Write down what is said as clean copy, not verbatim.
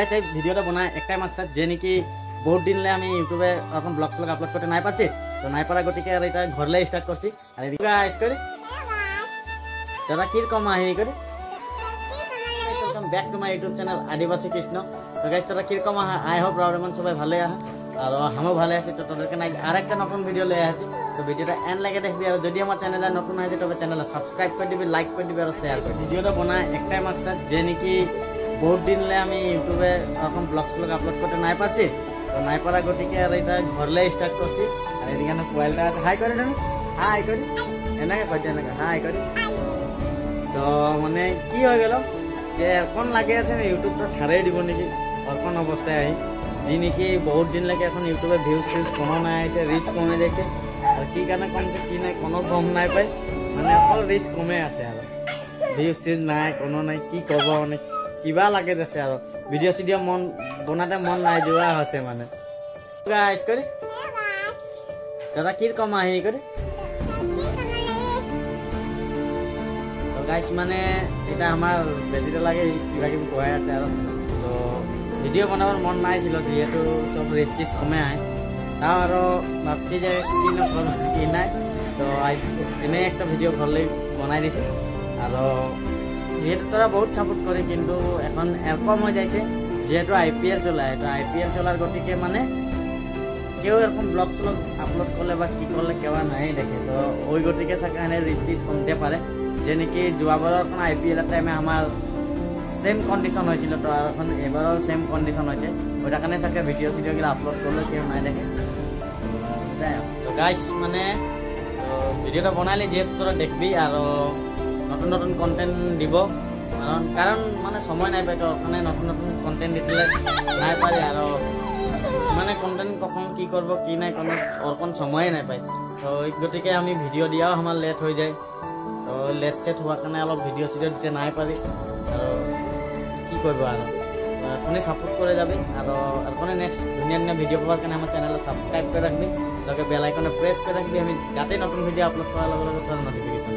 guys এই ভিডিওটা বনায় একটাই মাকসাদ যে নাকি বহুত দিনলে আমি ইউটিউবে এখন ব্লগ স্লগ আপলোড করতে নাই পারছি তো নাই পারা গতিকে আর এটা ঘরলে স্টার্ট করছি আর এদিকে গাইস করে তোরা কি রকম আহি করে welcome back to my YouTube channel আদিবাসী কৃষ্ণ তো গাইস তোরা কি রকম আই হোপ রাউরমান সবাই ভালো আহা আর আমও ভালো আছি তো তোদেরকে নাই আরেকটা নতুন ভিডিও লয়ে আসি তো ভিডিওটা এন্ড লাগে দেখবি আর যদি আমার চ্যানেলে নতুন আছে তবে চ্যানেলে সাবস্ক্রাইব করে দিবি লাইক করে দিবি আর শেয়ার করে ভিডিওটা বনায় একটাই মাকসাদ যে নাকি বহুত দিনলে আমি ইউটিউবে এখন ব্লগ স্লগ আপলোড করতে নাই পারছি তো নাই পারা গতিকে আর এটা ঘরলে স্টার্ট করছি আর এদিকে মোবাইলটা আছে হাই করে দেন হাই করি এনেকে কইতে এনেকে হাই করি তো মানে কি হয়ে গেল যে এখন লাগে আছে ইউটিউবটা ছাড়াই দিব নাকি এখন অবস্থায় আহি जी नाकि बहुत दिन लगे এখন ইউটিউবে ভিউজ টিউজ কোনো নাই আছে রিচ কমে যাচ্ছে আর কি কারণে কমছে কি নাই কোনো গম নাই পাই মানে অকল রিচ কমে আছে আর ভিউজ টিউজ নাই কোনো নাই কি করব মানে কিবা লাগে যাচ্ছে আর ভিডিও সিডিও মন বনাতে মন নাই যোৱা আছে মানে গাইস করে দাদা কি রকম আহি করে তো গাইস মানে এটা আমার বেদিতে লাগে কিবা কিবি কয় আছে আর তো ভিডিও বানাবার মন নাই ছিল যেহেতু সব রিচ টিচ কমে আয় তাও আরো ভাবছি যে কি নাই তো এনে একটা ভিডিও করলেই বনাই দিছে আর যেহেতু তোরা বহুত সাপোর্ট করে কিন্তু এখন এরকম হয়ে যাচ্ছে যেহেতু আইপিএল চলায় তো আইপিএল চলার গতিকে মানে কেউ এরকম ব্লগ স্লগ আপলোড করলে বা কি করলে কেউ নাই দেখে তো ওই গতিকে সেখানে রিচ টিচ কমতে পারে যে নাকি যোৱাবাৰৰ এখন আইপিএলের টাইমে আমার सेम कंडिशन হয়েছিল তো আর এখন এবারও সেম কন্ডিশন হয়েছে ওইটা কারণে সাথে ভিডিও সিডিওগুলো আপলোড করলে কেউ নাই দেখে তো গাইস মানে ভিডিওটা বানাইলে যেহেতু তোরা দেখবি আর নতুন নতুন কন্টেন্ট দিব কারণ মানে সময় নাই পাই তো ওখানে নতুন নতুন কন্টেন্ট দিলে নাই পারে আর মানে কন্টেন্ট কখন কি করব কি নাই কোনো ওরকম সময় নাই পাই তো ওই গতিকে আমি ভিডিও দিয়াও আমার লেট হয়ে যায় তো লেট চেট হওয়ার কারণে অলপ ভিডিও সিডিও দিতে নাই পারি আর কি করবো আর আপনি সাপোর্ট করে যাবেন আর আপনি নেক্সট ধুনিয়া ধুনিয়া ভিডিও পাওয়ার কারণে আমার চ্যানেলে সাবস্ক্রাইব করে রাখবেন লগে বেল আইকনে প্রেস করে রাখবি আমি যাতে নতুন ভিডিও আপলোড করার লগে লগে তোর নোটিফিকেশন